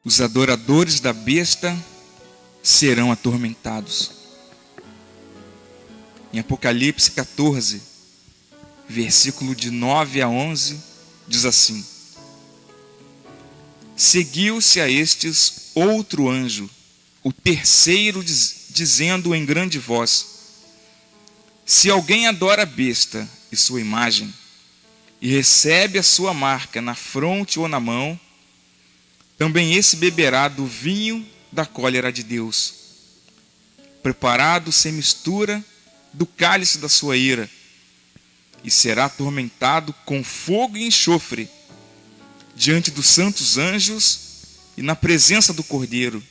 Os adoradores da besta serão atormentados. Em Apocalipse 14, versículo de 9 a 11, diz assim: Seguiu-se a estes outro anjo, o terceiro, dizendo em grande voz: Se alguém adora a besta e sua imagem, e recebe a sua marca na fronte ou na mão, também esse beberá do vinho da cólera de Deus, preparado sem mistura do cálice da sua ira, e será atormentado com fogo e enxofre, diante dos santos anjos e na presença do Cordeiro.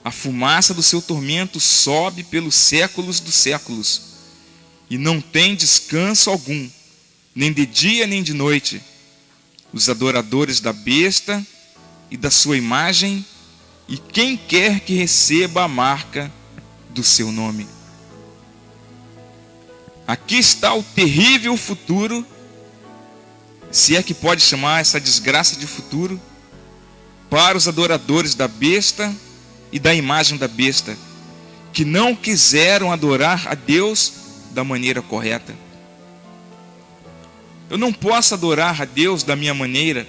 A fumaça do seu tormento sobe pelos séculos dos séculos, e não tem descanso algum, nem de dia nem de noite. Os adoradores da besta e da sua imagem, e quem quer que receba a marca do seu nome. Aqui está o terrível futuro, se é que pode chamar essa desgraça de futuro, para os adoradores da besta e da imagem da besta, que não quiseram adorar a Deus da maneira correta. Eu não posso adorar a Deus da minha maneira.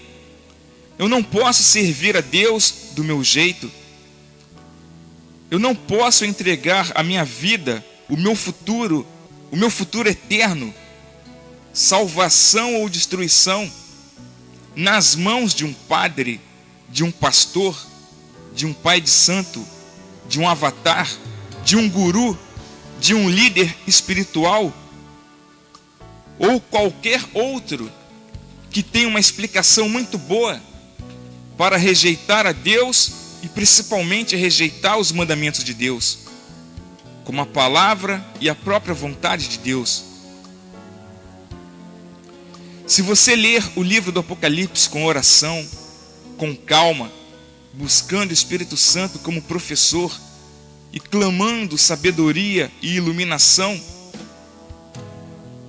Eu não posso servir a Deus do meu jeito. Eu não posso entregar a minha vida, o meu futuro eterno, salvação ou destruição, nas mãos de um padre, de um pastor, de um pai de santo, de um avatar, de um guru, de um líder espiritual, ou qualquer outro que tenha uma explicação muito boa para rejeitar a Deus e principalmente rejeitar os mandamentos de Deus, como a palavra e a própria vontade de Deus. Se você ler o livro do Apocalipse com oração, com calma, buscando o Espírito Santo como professor e clamando sabedoria e iluminação,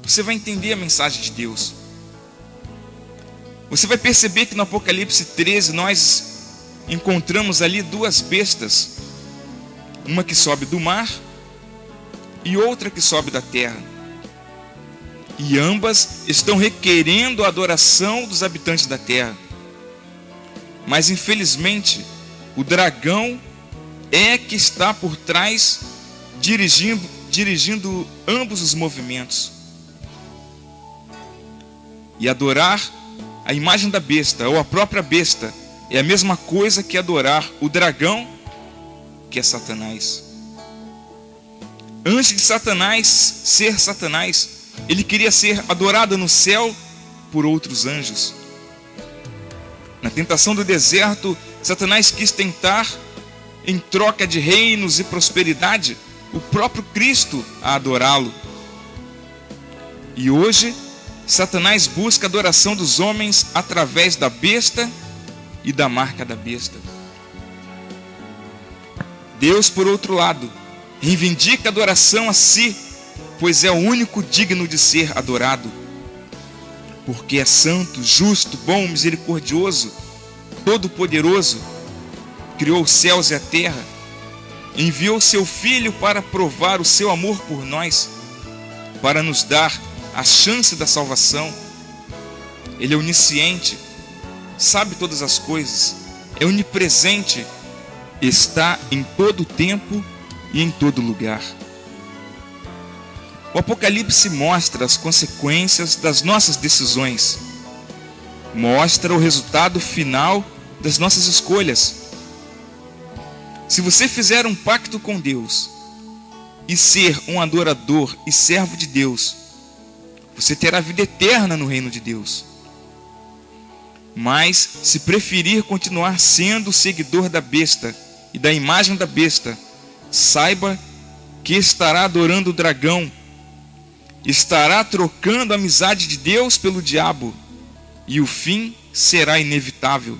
você vai entender a mensagem de Deus. Você vai perceber que no Apocalipse 13 nós encontramos ali duas bestas, uma que sobe do mar e outra que sobe da terra, e ambas estão requerendo a adoração dos habitantes da terra. Mas infelizmente o dragão é que está por trás, dirigindo ambos os movimentos. E adorar a imagem da besta ou a própria besta é a mesma coisa que adorar o dragão, que é Satanás. Antes de Satanás ser Satanás, ele queria ser adorado no céu por outros anjos. Na tentação do deserto, Satanás quis tentar, em troca de reinos e prosperidade, o próprio Cristo a adorá-lo. E hoje, Satanás busca a adoração dos homens através da besta e da marca da besta. Deus, por outro lado, reivindica a adoração a si, pois é o único digno de ser adorado, porque é santo, justo, bom, misericordioso, todo-poderoso, criou os céus e a terra, enviou seu Filho para provar o seu amor por nós, para nos dar a chance da salvação. Ele é onisciente, sabe todas as coisas, é onipresente, está em todo tempo e em todo lugar. O Apocalipse mostra as consequências das nossas decisões, mostra o resultado final das nossas escolhas. Se você fizer um pacto com Deus e ser um adorador e servo de Deus, você terá vida eterna no reino de Deus. Mas se preferir continuar sendo seguidor da besta e da imagem da besta, saiba que estará adorando o dragão, estará trocando a amizade de Deus pelo diabo, e o fim será inevitável: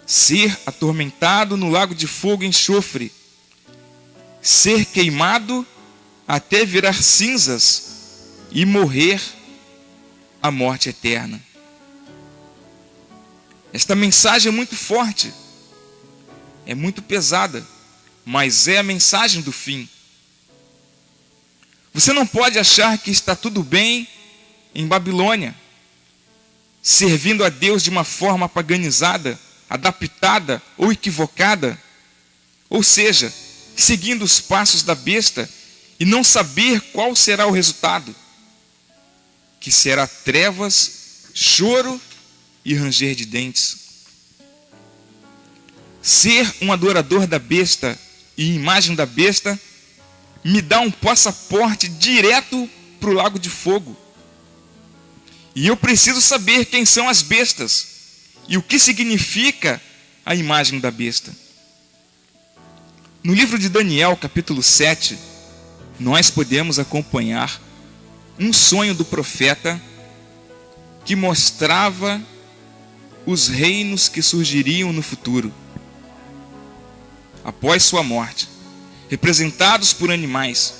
ser atormentado no lago de fogo e enxofre, ser queimado até virar cinzas e morrer a morte eterna. Esta mensagem é muito forte, é muito pesada, mas é a mensagem do fim. Você não pode achar que está tudo bem em Babilônia, servindo a Deus de uma forma paganizada, adaptada ou equivocada, ou seja, seguindo os passos da besta e não saber qual será o resultado, que será trevas, choro e ranger de dentes. Ser um adorador da besta e imagem da besta me dá um passaporte direto para o lago de fogo. E eu preciso saber quem são as bestas e o que significa a imagem da besta. No livro de Daniel, capítulo 7, nós podemos acompanhar um sonho do profeta que mostrava os reinos que surgiriam no futuro, após sua morte, representados por animais.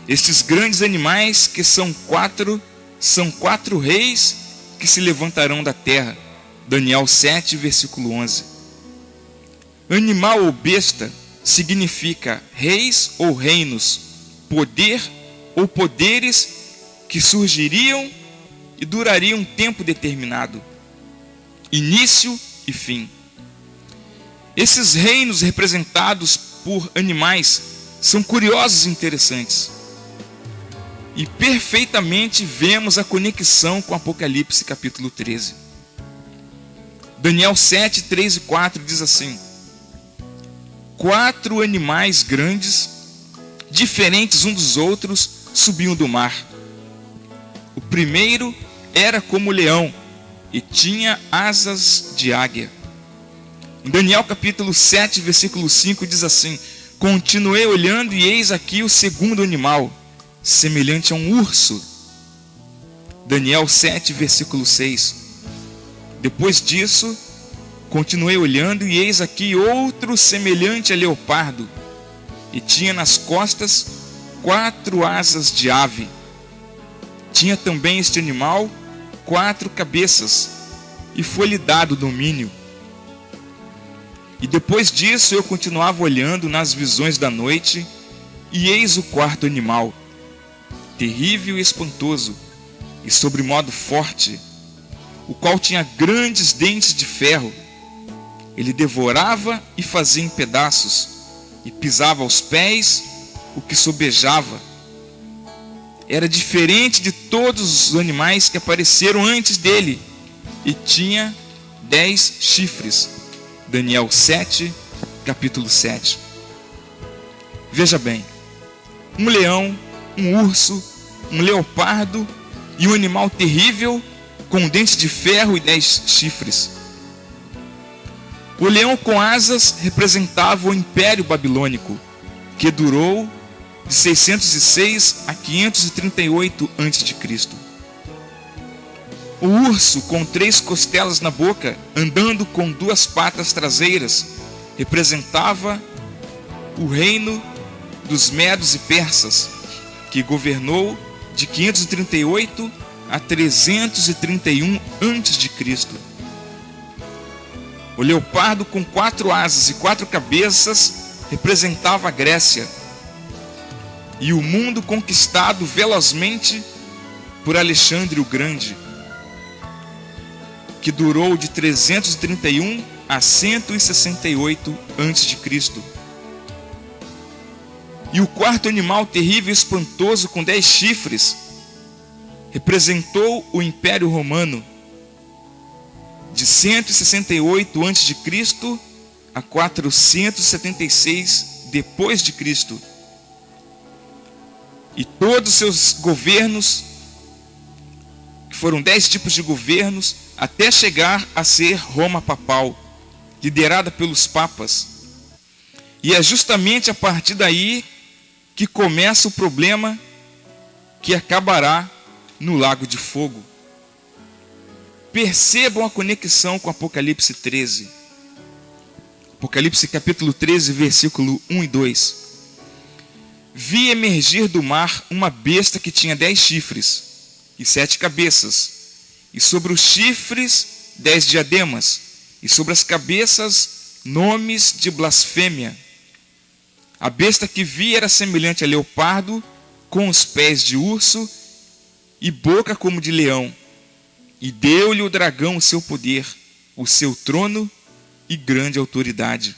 Estes grandes animais que são quatro reis que se levantarão da terra. Daniel 7, versículo 11. Animal ou besta significa reis ou reinos, poder ou poderes que surgiriam e durariam um tempo determinado, início e fim. Esses reinos representados por animais são curiosos e interessantes. E perfeitamente vemos a conexão com Apocalipse capítulo 13. Daniel 7, 3 e 4 diz assim: 4 animais grandes, diferentes uns dos outros, subiam do mar. O primeiro era como leão e tinha asas de águia. Em Daniel capítulo 7, versículo 5 diz assim: continuei olhando e eis aqui o segundo animal, semelhante a um urso. Daniel 7, versículo 6. Depois disso, continuei olhando e eis aqui outro semelhante a leopardo, e tinha nas costas 4 asas de ave. Tinha também este animal 4 cabeças, e foi-lhe dado domínio. E depois disso eu continuava olhando nas visões da noite, e eis o 4º animal, terrível e espantoso, e sobremodo forte, o qual tinha grandes dentes de ferro. Ele devorava e fazia em pedaços, e pisava aos pés o que sobejava. Era diferente de todos os animais que apareceram antes dele, e tinha 10 chifres. Daniel 7, capítulo 7. Veja bem, um leão, um urso, um leopardo e um animal terrível com dentes de ferro e 10 chifres. O leão com asas representava o Império Babilônico, que durou de 606 a 538 a.C. O urso com 3 costelas na boca, andando com 2 patas traseiras, representava o reino dos medos e persas, que governou de 538 a 331 a.C. O leopardo com 4 asas e 4 cabeças representava a Grécia e o mundo conquistado velozmente por Alexandre o Grande, que durou de 331 a 168 a.C. E o 4º animal terrível e espantoso com 10 chifres representou o Império Romano, de 168 a.C. a 476 depois de Cristo. E todos os seus governos, que foram 10 tipos de governos, até chegar a ser Roma papal, liderada pelos papas. E é justamente a partir daí que começa o problema que acabará no lago de fogo. Percebam a conexão com Apocalipse 13. Apocalipse capítulo 13, versículo 1 e 2. Vi emergir do mar uma besta que tinha 10 chifres e 7 cabeças, e sobre os chifres 10 diademas, e sobre as cabeças nomes de blasfêmia. A besta que vi era semelhante a leopardo, com os pés de urso e boca como de leão. E deu-lhe o dragão o seu poder, o seu trono e grande autoridade.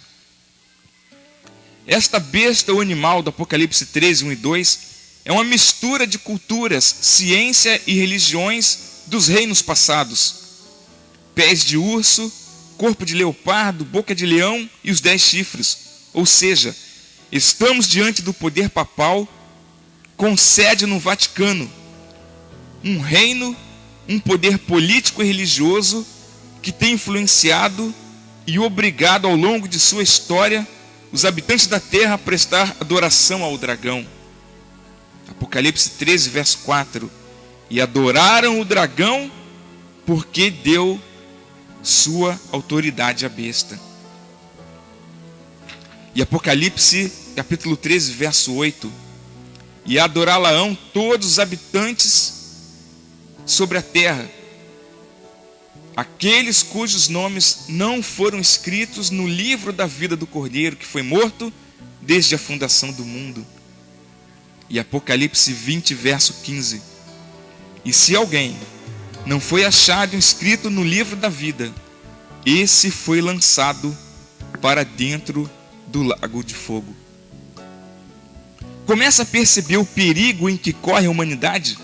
Esta besta, o animal do Apocalipse 13, 1 e 2, é uma mistura de culturas, ciência e religiões dos reinos passados. Pés de urso, corpo de leopardo, boca de leão e os 10 chifres. Ou seja, estamos diante do poder papal com sede no Vaticano. Um reino, um poder político e religioso que tem influenciado e obrigado ao longo de sua história os habitantes da terra a prestar adoração ao dragão. Apocalipse 13, verso 4. E adoraram o dragão porque deu sua autoridade à besta. E Apocalipse capítulo 13, verso 8. E adorá-la-ão todos os habitantes sobre a terra, aqueles cujos nomes não foram escritos no livro da vida do Cordeiro, que foi morto desde a fundação do mundo. E Apocalipse 20, verso 15. E se alguém não foi achado inscrito no livro da vida, esse foi lançado para dentro do lago de fogo. Começa a perceber o perigo em que corre a humanidade?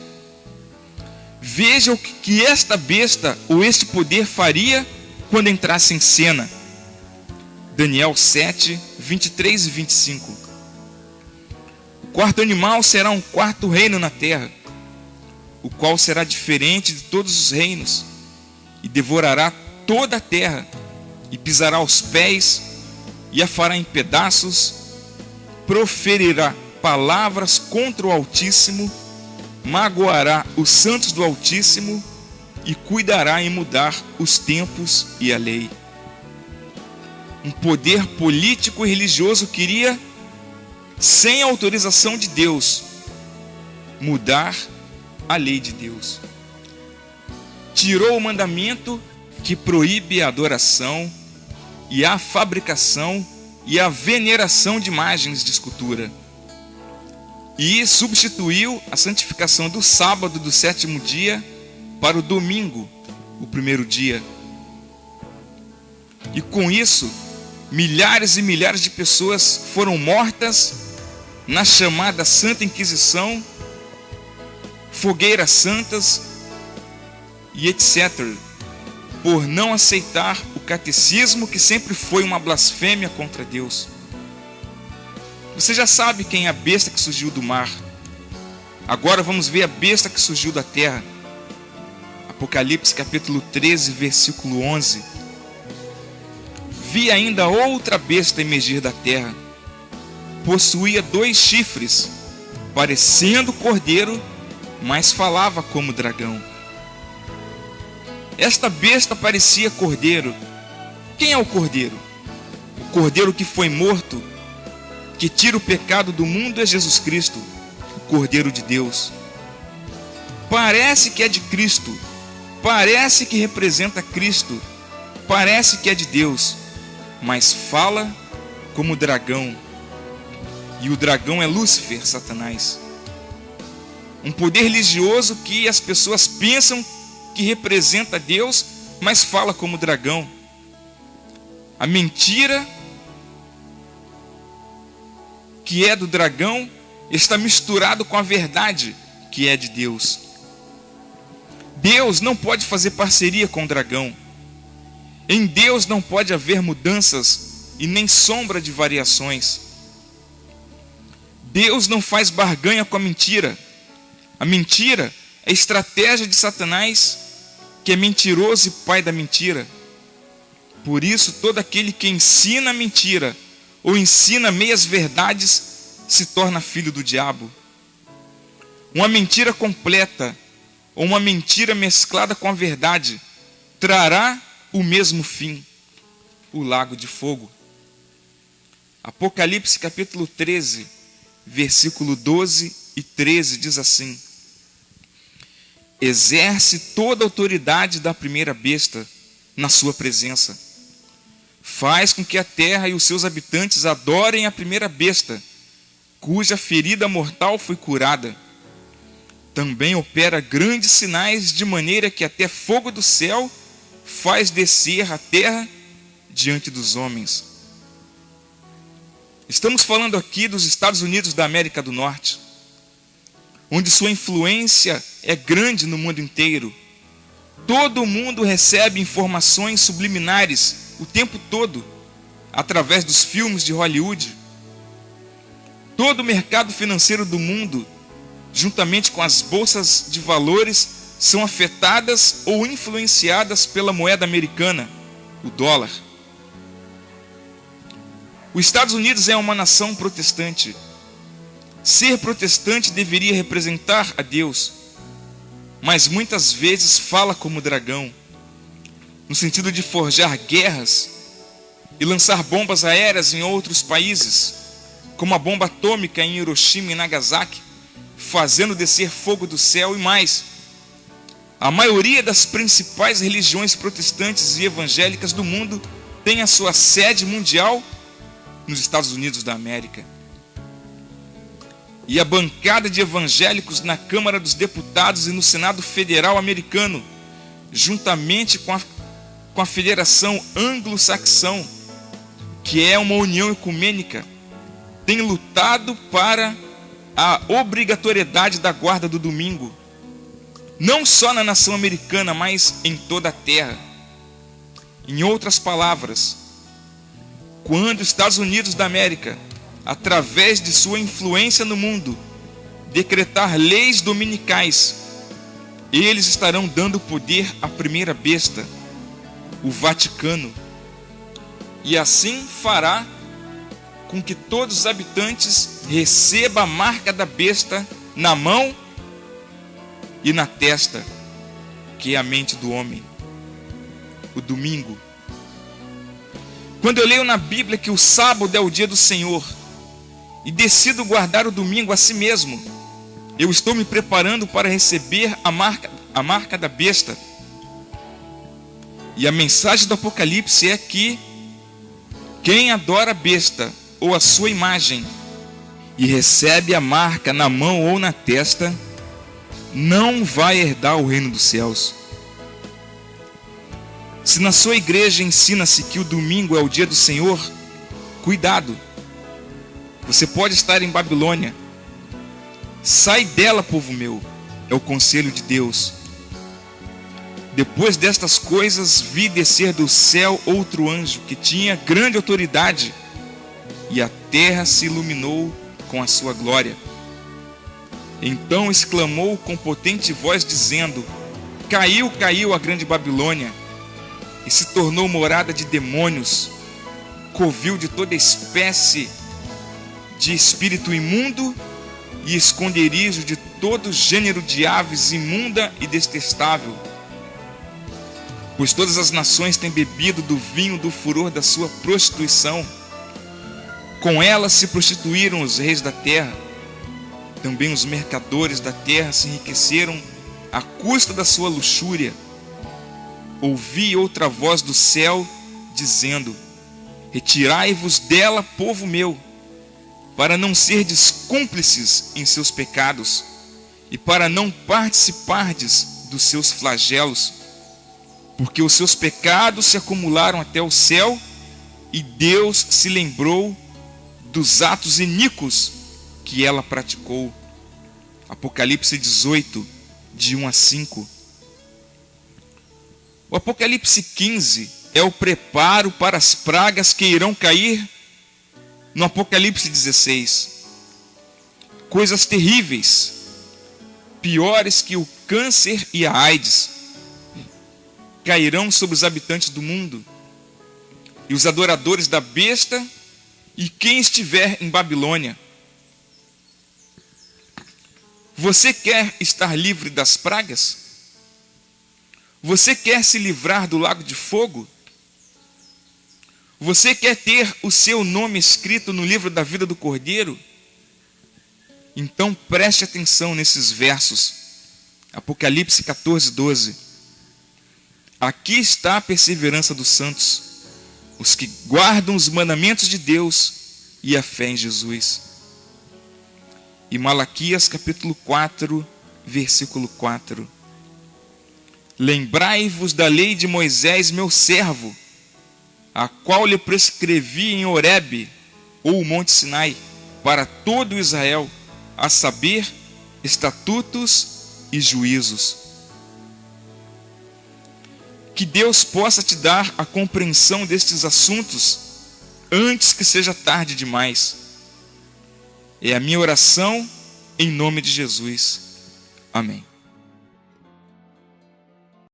Veja o que esta besta ou este poder faria quando entrasse em cena. Daniel 7, 23 e 25. O quarto animal será um quarto reino na terra, o qual será diferente de todos os reinos, e devorará toda a terra, e pisará os pés, e a fará em pedaços, proferirá palavras contra o Altíssimo, magoará os santos do Altíssimo, e cuidará em mudar os tempos e a lei. Um poder político e religioso queria, sem autorização de Deus, mudar a lei de Deus. Tirou o mandamento que proíbe a adoração e a fabricação e a veneração de imagens de escultura, e substituiu a santificação do sábado do 7º dia para o domingo, o 1º dia. E com isso, milhares e milhares de pessoas foram mortas na chamada Santa Inquisição, fogueiras santas e etc., por não aceitar o catecismo, que sempre foi uma blasfêmia contra Deus. Você já sabe quem é a besta que surgiu do mar. Agora vamos ver a besta que surgiu da terra. Apocalipse capítulo 13, versículo 11. Vi ainda outra besta emergir da terra. Possuía 2 chifres, parecendo cordeiro, mas falava como dragão. Esta besta parecia cordeiro. Quem é o cordeiro? O cordeiro que foi morto, que tira o pecado do mundo, é Jesus Cristo, o Cordeiro de Deus. Parece que é de Cristo, parece que representa Cristo, parece que é de Deus, mas fala como dragão. E o dragão é Lúcifer, Satanás. Um poder religioso que as pessoas pensam que representa Deus, mas fala como dragão. A mentira que é do dragão está misturado com a verdade que é de Deus. Deus não pode fazer parceria com o dragão. Em Deus não pode haver mudanças e nem sombra de variações. Deus não faz barganha com a mentira. A mentira é estratégia de Satanás, que é mentiroso e pai da mentira. Por isso, todo aquele que ensina a mentira ou ensina meias verdades se torna filho do diabo. Uma mentira completa ou uma mentira mesclada com a verdade trará o mesmo fim, o lago de fogo. Apocalipse capítulo 13, versículo 12 e 13 diz assim: exerce toda a autoridade da primeira besta na sua presença, faz com que a terra e os seus habitantes adorem a primeira besta, cuja ferida mortal foi curada. Também opera grandes sinais, de maneira que até fogo do céu faz descer a terra diante dos homens. Estamos falando aqui dos Estados Unidos da América do Norte, onde sua influência é grande no mundo inteiro. Todo mundo recebe informações subliminares o tempo todo, através dos filmes de Hollywood. Todo o mercado financeiro do mundo, juntamente com as bolsas de valores, são afetadas ou influenciadas pela moeda americana, o dólar. Os Estados Unidos é uma nação protestante. Ser protestante deveria representar a Deus, mas muitas vezes fala como dragão, no sentido de forjar guerras e lançar bombas aéreas em outros países, como a bomba atômica em Hiroshima e Nagasaki, fazendo descer fogo do céu e mais. A maioria das principais religiões protestantes e evangélicas do mundo tem a sua sede mundial nos Estados Unidos da América. E a bancada de evangélicos na Câmara dos Deputados e no Senado Federal americano, juntamente com a Federação Anglo-Saxão, que é uma união ecumênica, tem lutado para a obrigatoriedade da guarda do domingo, não só na nação americana, mas em toda a terra. Em outras palavras, quando os Estados Unidos da América, através de sua influência no mundo, decretar leis dominicais, eles estarão dando poder à primeira besta, o Vaticano, e assim fará com que todos os habitantes recebam a marca da besta na mão e na testa, que é a mente do homem. O domingo. Quando eu leio na Bíblia que o sábado é o dia do Senhor e decido guardar o domingo a si mesmo, eu estou me preparando para receber a marca da besta. E a mensagem do Apocalipse é que quem adora a besta ou a sua imagem e recebe a marca na mão ou na testa, não vai herdar o reino dos céus. Se na sua igreja ensina-se que o domingo é o dia do Senhor, cuidado. Você pode estar em Babilônia. Sai dela, povo meu, é o conselho de Deus. Depois destas coisas, vi descer do céu outro anjo, que tinha grande autoridade, e a terra se iluminou com a sua glória. Então exclamou com potente voz, dizendo: Caiu, caiu a grande Babilônia, e se tornou morada de demônios, covil de toda espécie de espírito imundo e esconderijo de todo gênero de aves imunda e detestável. Pois todas as nações têm bebido do vinho do furor da sua prostituição. Com ela se prostituíram os reis da terra. Também os mercadores da terra se enriqueceram à custa da sua luxúria. Ouvi outra voz do céu, dizendo: Retirai-vos dela, povo meu, para não serdes cúmplices em seus pecados, e para não participardes dos seus flagelos, porque os seus pecados se acumularam até o céu, e Deus se lembrou dos atos iníquos que ela praticou. Apocalipse 18, de 1 a 5. O Apocalipse 15 é o preparo para as pragas que irão cair no Apocalipse 16. Coisas terríveis, piores que o câncer e a AIDS, cairão sobre os habitantes do mundo, e os adoradores da besta, e quem estiver em Babilônia. Você quer estar livre das pragas? Você quer se livrar do lago de fogo? Você quer ter o seu nome escrito no livro da vida do Cordeiro? Então preste atenção nesses versos. Apocalipse 14, 12. Aqui está a perseverança dos santos, os que guardam os mandamentos de Deus e a fé em Jesus. E Malaquias capítulo 4, versículo 4. Lembrai-vos da lei de Moisés, meu servo, a qual lhe prescrevi em Horebe, ou Monte Sinai, para todo Israel, a saber, estatutos e juízos. Que Deus possa te dar a compreensão destes assuntos antes que seja tarde demais. É a minha oração em nome de Jesus. Amém.